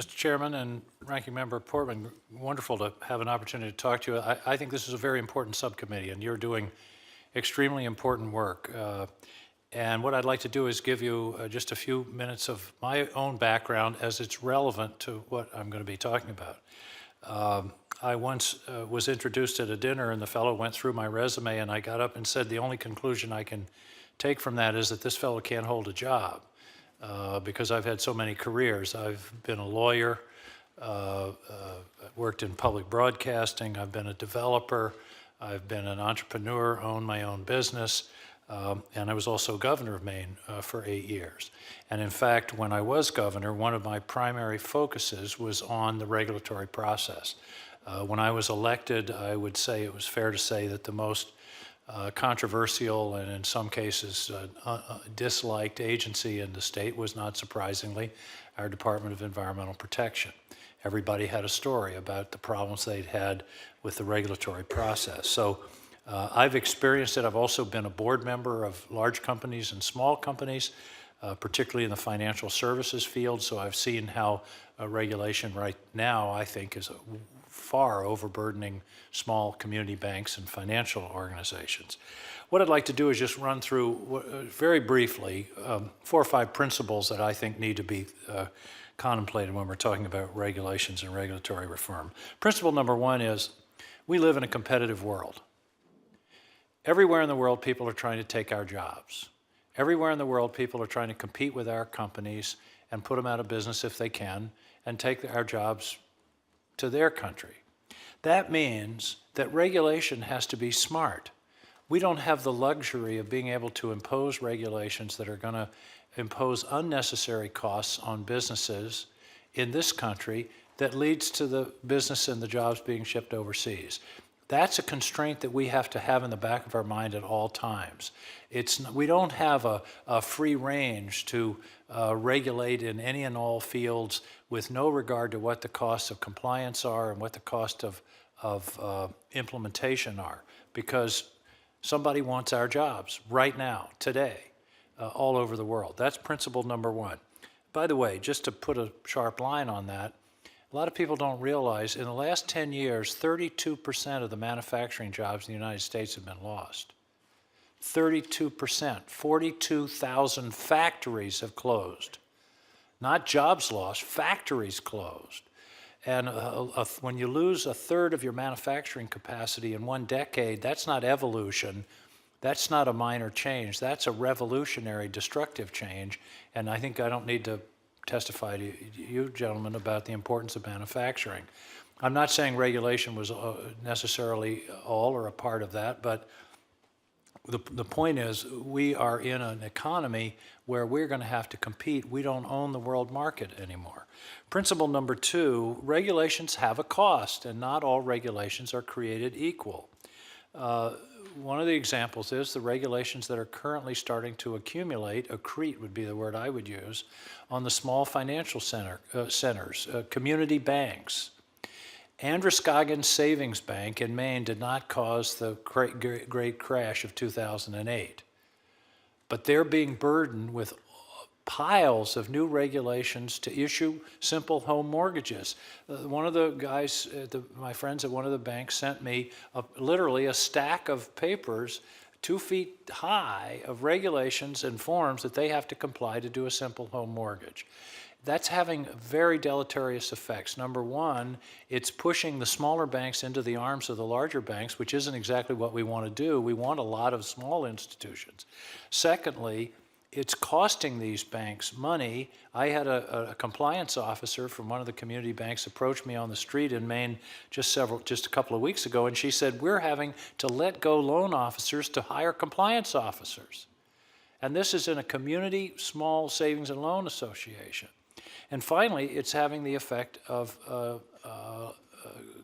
Mr. Chairman and Ranking Member Portman, wonderful to have an opportunity to talk to you. I think this is a very important subcommittee, and you're doing extremely important work. And what I'd like to do is give you just a few minutes of my own background as it's relevant to what I'm going to be talking about. I once was introduced at a dinner, and the fellow went through my resume, and I got up and said the only conclusion I can take from that is that this fellow can't hold a job. Because I've had so many careers. I've been a lawyer, worked in public broadcasting, I've been a developer, I've been an entrepreneur, owned my own business, and I was also governor of Maine for 8 years. And in fact, when I was governor, one of my primary focuses was on the regulatory process. When I was elected, I would say it was fair to say that the most controversial and in some cases disliked agency in the state was, not surprisingly, our Department of Environmental Protection. Everybody had a story about the problems they'd had with the regulatory process. So I've experienced it. I've also been a board member of large companies and small companies, particularly in the financial services field. So I've seen how regulation right now, I think, is far overburdening small community banks and financial organizations. What I'd like to do is just run through, very briefly, 4 or 5 principles that I think need to be contemplated when we're talking about regulations and regulatory reform. Principle number 1 is we live in a competitive world. Everywhere in the world, people are trying to take our jobs. Everywhere in the world, people are trying to compete with our companies and put them out of business if they can and take our jobs to their country. That means that regulation has to be smart. We don't have the luxury of being able to impose regulations that are going to impose unnecessary costs on businesses in this country that leads to the business and the jobs being shipped overseas. That's a constraint that we have to have in the back of our mind at all times. We don't have a free range to regulate in any and all fields with no regard to what the costs of compliance are and what the cost of implementation are, because somebody wants our jobs right now, today, all over the world. That's principle number 1. By the way, just to put a sharp line on that, a lot of people don't realize in the last 10 years, 32% of the manufacturing jobs in the United States have been lost. 32%, 42,000 factories have closed. Not jobs lost, factories closed. And when you lose a third of your manufacturing capacity in 1 decade, that's not evolution. That's not a minor change. That's a revolutionary, destructive change. And I think I don't need to testify to you, gentlemen, about the importance of manufacturing. I'm not saying regulation was necessarily all or a part of that, but the point is we are in an economy where we're going to have to compete. We don't own the world market anymore. Principle number 2, regulations have a cost, and not all regulations are created equal. One of the examples is the regulations that are currently starting to accrete would be the word I would use, on the small financial centers, community banks. Androscoggin Savings Bank in Maine did not cause the great crash of 2008, but they're being burdened with piles of new regulations to issue simple home mortgages. One of the guys, my friends at one of the banks, sent me literally a stack of papers 2 feet high of regulations and forms that they have to comply to do a simple home mortgage. That's having very deleterious effects. Number 1, it's pushing the smaller banks into the arms of the larger banks, which isn't exactly what we want to do. We want a lot of small institutions. Secondly, it's costing these banks money. I had a compliance officer from one of the community banks approach me on the street in Maine just a couple of weeks ago, and she said, we're having to let go loan officers to hire compliance officers. And this is in a community small savings and loan association. And finally, it's having the effect of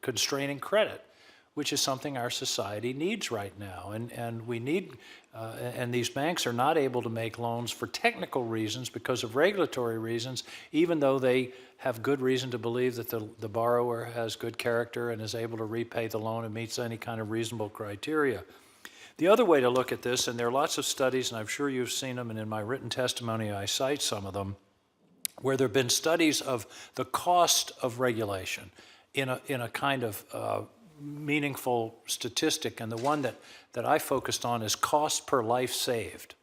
constraining credit, which is something our society needs right now. And we need, and these banks are not able to make loans for technical reasons because of regulatory reasons, even though they have good reason to believe that the borrower has good character and is able to repay the loan and meets any kind of reasonable criteria. The other way to look at this, and there are lots of studies, and I'm sure you've seen them, and in my written testimony I cite some of them, where there have been studies of the cost of regulation in a kind of meaningful statistic, and the one that I focused on is cost per life saved.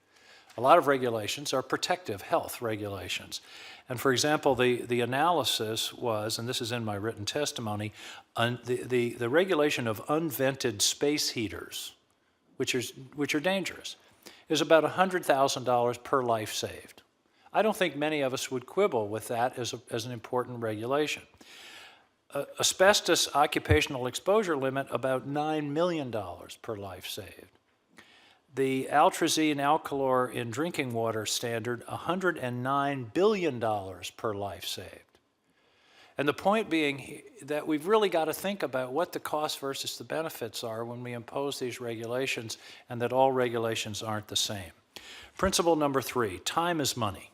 A lot of regulations are protective health regulations. And for example, the analysis was, and this is in my written testimony, the regulation of unvented space heaters, which are dangerous, is about $100,000 per life saved. I don't think many of us would quibble with that as an important regulation. Asbestos occupational exposure limit, about $9 million per life saved. The altrazine alkylor in drinking water standard, $109 billion per life saved. And the point being that we've really got to think about what the cost versus the benefits are when we impose these regulations, and that all regulations aren't the same. Principle number 3, time is money.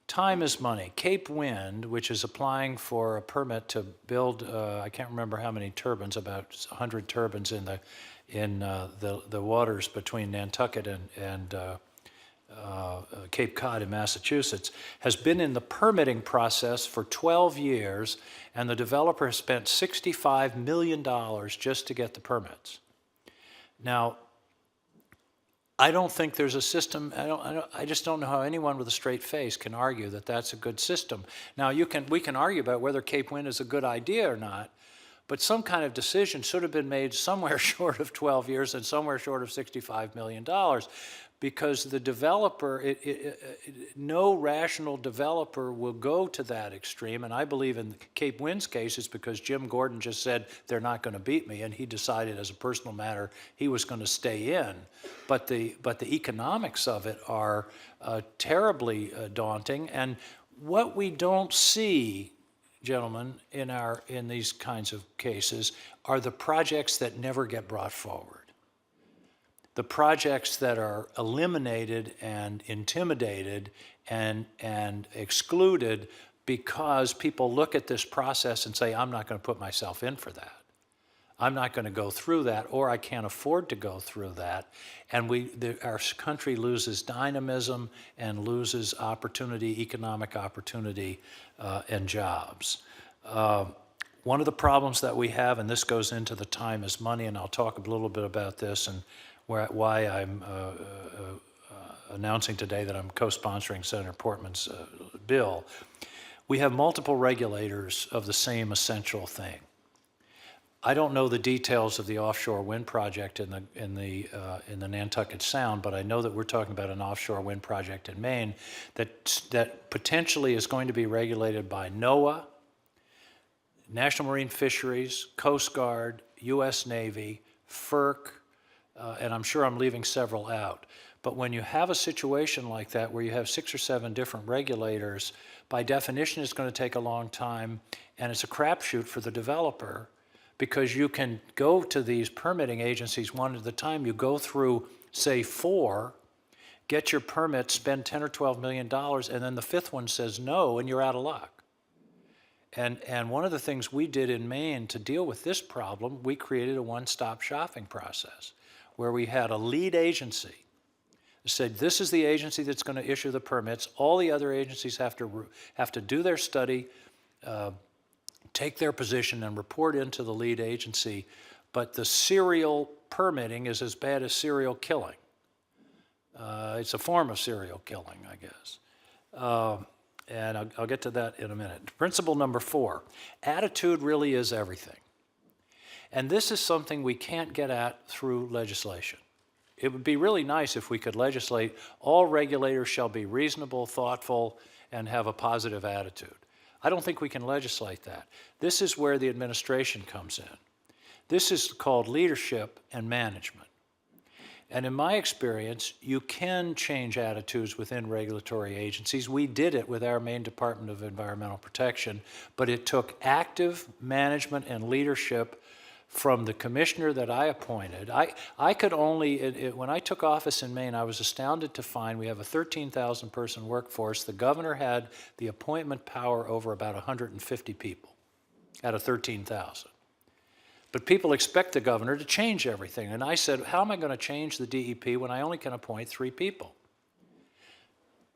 Time is money. Cape Wind, which is applying for a permit to build, I can't remember how many turbines, about 100 turbines in the waters between Nantucket and Cape Cod in Massachusetts, has been in the permitting process for 12 years, and the developer has spent $65 million just to get the permits. Now, I don't think there's a system. I just don't know how anyone with a straight face can argue that that's a good system. Now, we can argue about whether Cape Wind is a good idea or not, but some kind of decision should have been made somewhere short of 12 years and somewhere short of $65 million, because the developer, no rational developer will go to that extreme. And I believe in Cape Wind's case, it's because Jim Gordon just said they're not going to beat me, and he decided as a personal matter he was going to stay in. But the economics of it are terribly daunting. And what we don't see, gentlemen, in these kinds of cases are the projects that never get brought forward. The projects that are eliminated and intimidated and excluded because people look at this process and say, I'm not going to put myself in for that. I'm not going to go through that, or I can't afford to go through that. And our country loses dynamism and loses opportunity, economic opportunity, and jobs. One of the problems that we have, and this goes into the time is money, and I'll talk a little bit about this and why I'm announcing today that I'm co-sponsoring Senator Portman's bill. We have multiple regulators of the same essential thing. I don't know the details of the offshore wind project in the Nantucket Sound, but I know that we're talking about an offshore wind project in Maine that potentially is going to be regulated by NOAA, National Marine Fisheries, Coast Guard, U.S. Navy, FERC, and I'm sure I'm leaving several out. But when you have a situation like that where you have 6 or 7 different regulators, by definition it's going to take a long time, and it's a crapshoot for the developer, because you can go to these permitting agencies one at a time. You go through, say, 4, get your permit, spend $10 or $12 million, and then the 5th one says no, and you're out of luck. And one of the things we did in Maine to deal with this problem, we created a one-stop shopping process where we had a lead agency that said, this is the agency that's going to issue the permits. All the other agencies have to do their study, take their position, and report into the lead agency. But the serial permitting is as bad as serial killing. It's a form of serial killing, I guess. And I'll get to that in a minute. Principle number 4, attitude really is everything. And this is something we can't get at through legislation. It would be really nice if we could legislate all regulators shall be reasonable, thoughtful, and have a positive attitude. I don't think we can legislate that. This is where the administration comes in. This is called leadership and management. And in my experience, you can change attitudes within regulatory agencies. We did it with our Maine Department of Environmental Protection, but it took active management and leadership from the commissioner that I appointed. I could only, when I took office in Maine, I was astounded to find we have a 13,000 person workforce. The governor had the appointment power over about 150 people out of 13,000. But people expect the governor to change everything. And I said, how am I going to change the DEP when I only can appoint 3 people?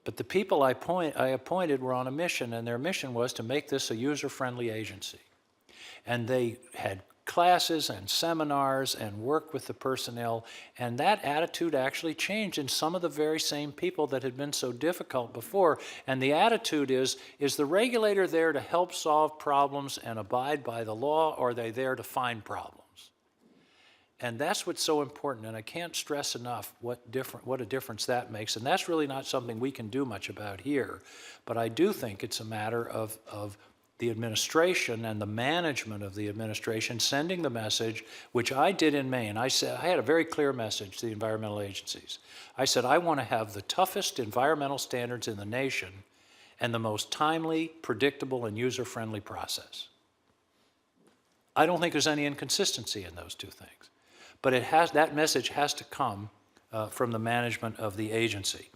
But the people I appointed were on a mission, and their mission was to make this a user-friendly agency. And they had classes and seminars and worked with the personnel, and that attitude actually changed in some of the very same people that had been so difficult before. And the attitude is the regulator there to help solve problems and abide by the law, or are they there to find problems? And that's what's so important, and I can't stress enough what a difference that makes. And that's really not something we can do much about here, but I do think it's a matter of the administration and the management of the administration sending the message, which I did in Maine. I said, I had a very clear message to the environmental agencies. I said, I want to have the toughest environmental standards in the nation and the most timely, predictable, and user-friendly process. I don't think there's any inconsistency in those two things. But that message has to come from the management of the agency.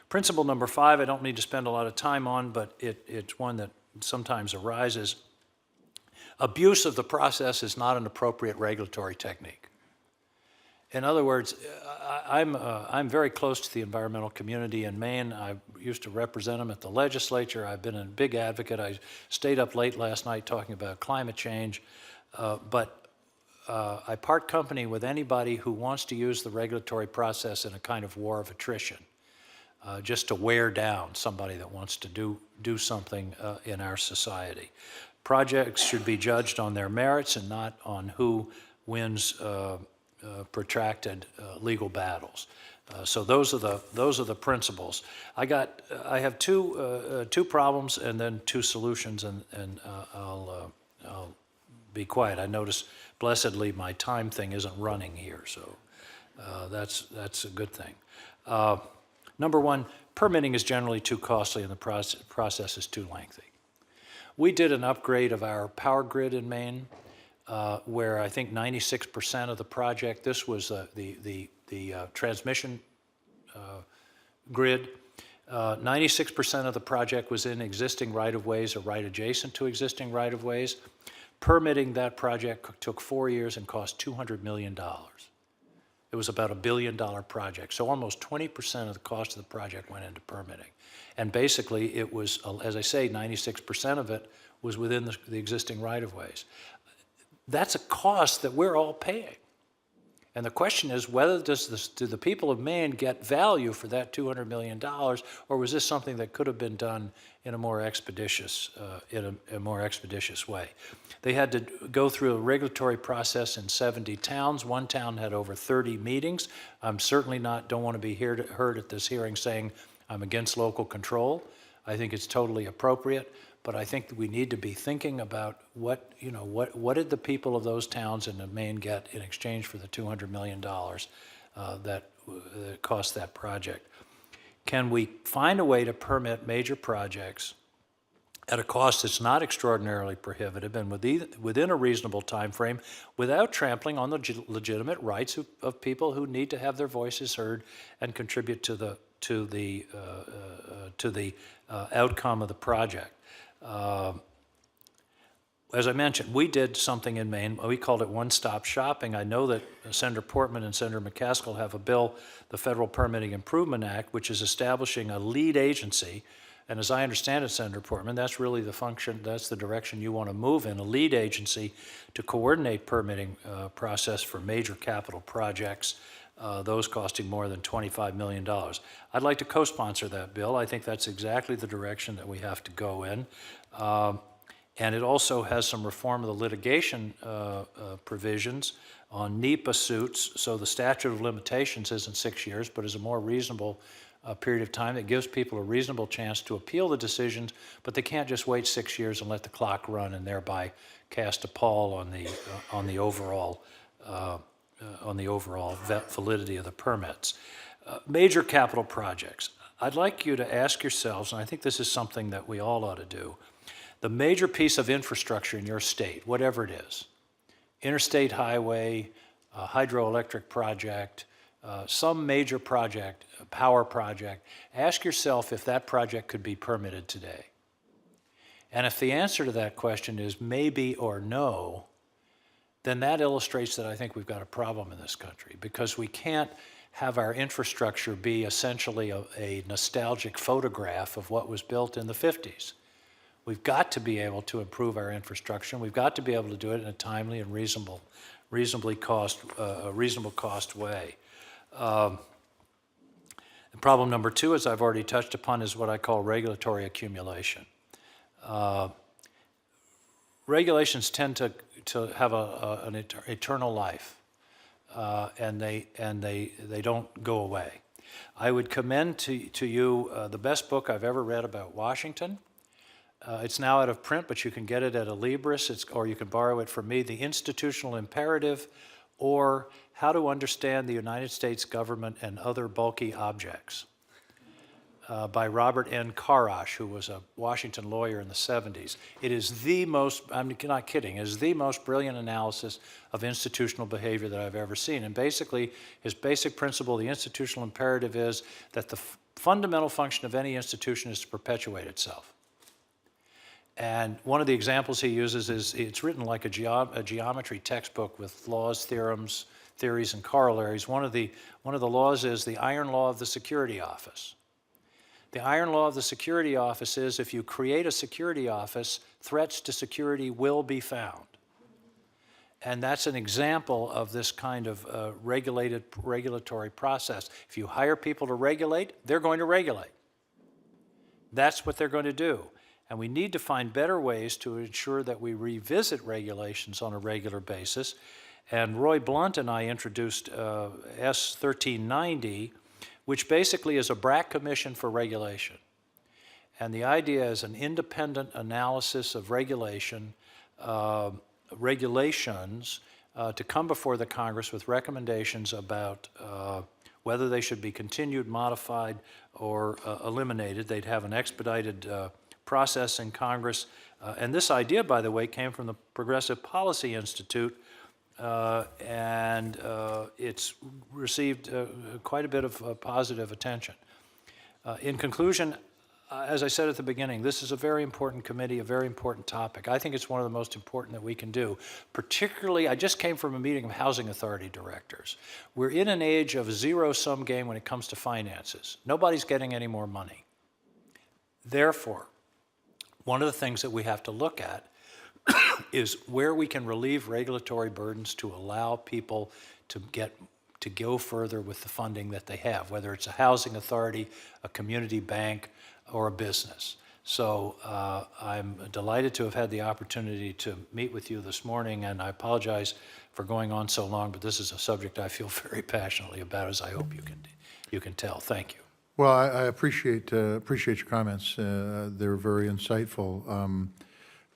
Principle number 5, I don't need to spend a lot of time on, but it's one that sometimes arises. Abuse of the process is not an appropriate regulatory technique. In other words, I'm very close to the environmental community in Maine. I used to represent them at the legislature. I've been a big advocate. I stayed up late last night talking about climate change, but I part company with anybody who wants to use the regulatory process in a kind of war of attrition, just to wear down somebody that wants to do something in our society. Projects should be judged on their merits and not on who wins protracted legal battles. So those are the principles. I have two problems and then 2 solutions, and I'll be quiet. I notice, blessedly, my time thing isn't running here, so that's a good thing. Number 1, permitting is generally too costly and the process is too lengthy. We did an upgrade of our power grid in Maine, where I think 96% of the project, this was the transmission grid, 96% of the project was in existing right-of-ways or right adjacent to existing right-of-ways. Permitting that project took 4 years and cost $200 million. It was about $1 billion project. So almost 20% of the cost of the project went into permitting. And basically it was, as I say, 96% of it was within the existing right-of-ways. That's a cost that we're all paying. And the question is, whether do the people of Maine get value for that $200 million, or was this something that could have been done in a more expeditious, way? They had to go through a regulatory process in 70 towns. One town had over 30 meetings. I'm certainly don't want to be heard at this hearing saying I'm against local control. I think it's totally appropriate. But I think that we need to be thinking about what did the people of those towns in Maine get in exchange for the $200 million that cost that project. Can we find a way to permit major projects at a cost that's not extraordinarily prohibitive and within a reasonable time frame, without trampling on the legitimate rights of people who need to have their voices heard and contribute to the outcome of the project? As I mentioned, we did something in Maine. We called it one-stop shopping. I know that Senator Portman and Senator McCaskill have a bill, the Federal Permitting Improvement Act, which is establishing a lead agency. And as I understand it, Senator Portman, that's really the function, that's the direction you want to move in, a lead agency to coordinate permitting process for major capital projects, those costing more than $25 million. I'd like to co-sponsor that bill. I think that's exactly the direction that we have to go in. And it also has some reform of the litigation provisions on NEPA suits, so the statute of limitations isn't 6 years, but is a more reasonable period of time that gives people a reasonable chance to appeal the decisions, but they can't just wait 6 years and let the clock run and thereby cast a pall on the overall validity of the permits. Major capital projects. I'd like you to ask yourselves, and I think this is something that we all ought to do, the major piece of infrastructure in your state, whatever it is, interstate highway, hydroelectric project, some major project, power project, ask yourself if that project could be permitted today. And if the answer to that question is maybe or no, then that illustrates that I think we've got a problem in this country, because we can't have our infrastructure be essentially a nostalgic photograph of what was built in the 50s. We've got to be able to improve our infrastructure. We've got to be able to do it in a timely and reasonable cost way. Problem number two, as I've already touched upon, is what I call regulatory accumulation. Regulations tend to have an eternal life, and they don't go away. I would commend to you the best book I've ever read about Washington. It's now out of print, but you can get it at a Libris, or you can borrow it from me, The Institutional Imperative, or How to Understand the United States Government and Other Bulky Objects, by Robert N. Karash, who was a Washington lawyer in the 70s. It is the most, I'm not kidding, it is the most brilliant analysis of institutional behavior that I've ever seen. And basically, his basic principle, the institutional imperative, is that the fundamental function of any institution is to perpetuate itself. And one of the examples he uses is, it's written like a geometry textbook with laws, theorems, theories, and corollaries. One of the laws is the iron law of the security office. The iron law of the security office is, if you create a security office, threats to security will be found. And that's an example of this kind of regulatory process. If you hire people to regulate, they're going to regulate. That's what they're going to do. And we need to find better ways to ensure that we revisit regulations on a regular basis. And Roy Blunt and I introduced S 1390, which basically is a BRAC commission for regulation. And the idea is an independent analysis of regulations to come before the Congress with recommendations about whether they should be continued, modified, or eliminated. They'd have an expedited process in Congress. And this idea, by the way, came from the Progressive Policy Institute, and it's received quite a bit of positive attention. In conclusion, as I said at the beginning, this is a very important committee, a very important topic. I think it's one of the most important that we can do. Particularly, I just came from a meeting of housing authority directors. We're in an age of a zero-sum game when it comes to finances. Nobody's getting any more money. Therefore, one of the things that we have to look at is where we can relieve regulatory burdens to allow people to go further with the funding that they have, whether it's a housing authority, a community bank, or a business. So I'm delighted to have had the opportunity to meet with you this morning, and I apologize for going on so long, but this is a subject I feel very passionately about, as I hope you can tell. Thank you. Well, I appreciate your comments. They're very insightful.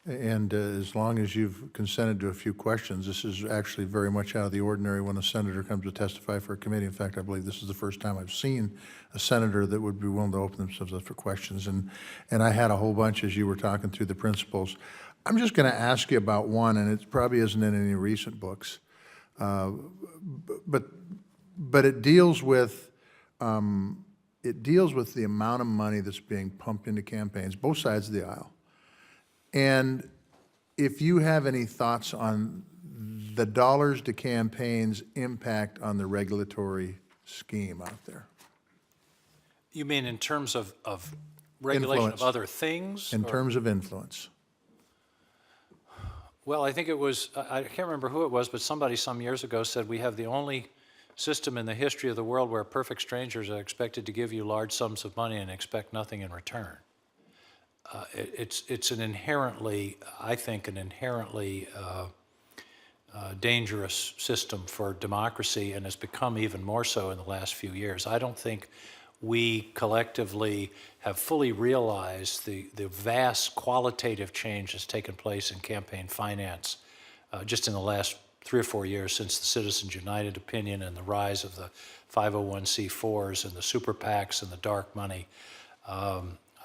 And as long as you've consented to a few questions, this is actually very much out of the ordinary when a senator comes to testify for a committee. In fact, I believe this is the first time I've seen a senator that would be willing to open themselves up for questions. And I had a whole bunch as you were talking through the principles. I'm just going to ask you about one, and it probably isn't in any recent books, but it deals with the amount of money that's being pumped into campaigns, both sides of the aisle. And if you have any thoughts on the dollars to campaigns' impact on the regulatory scheme out there. You mean in terms of regulation Influence. of other things? In terms of influence. Well, I think it was, I can't remember who it was, but somebody some years ago said we have the only system in the history of the world where perfect strangers are expected to give you large sums of money and expect nothing in return. It's an inherently, I think, an inherently dangerous system for democracy, and has become even more so in the last few years. I don't think we collectively have fully realized the vast qualitative change that's taken place in campaign finance just in the last 3 or 4 years since the Citizens United opinion and the rise of the 501c4s and the super PACs and the dark money.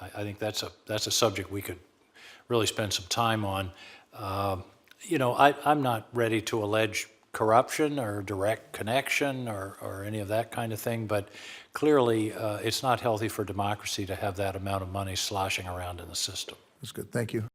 I think that's a subject we could really spend some time on. You know, I'm not ready to allege corruption or direct connection or any of that kind of thing, but clearly it's not healthy for democracy to have that amount of money sloshing around in the system. That's good. Thank you.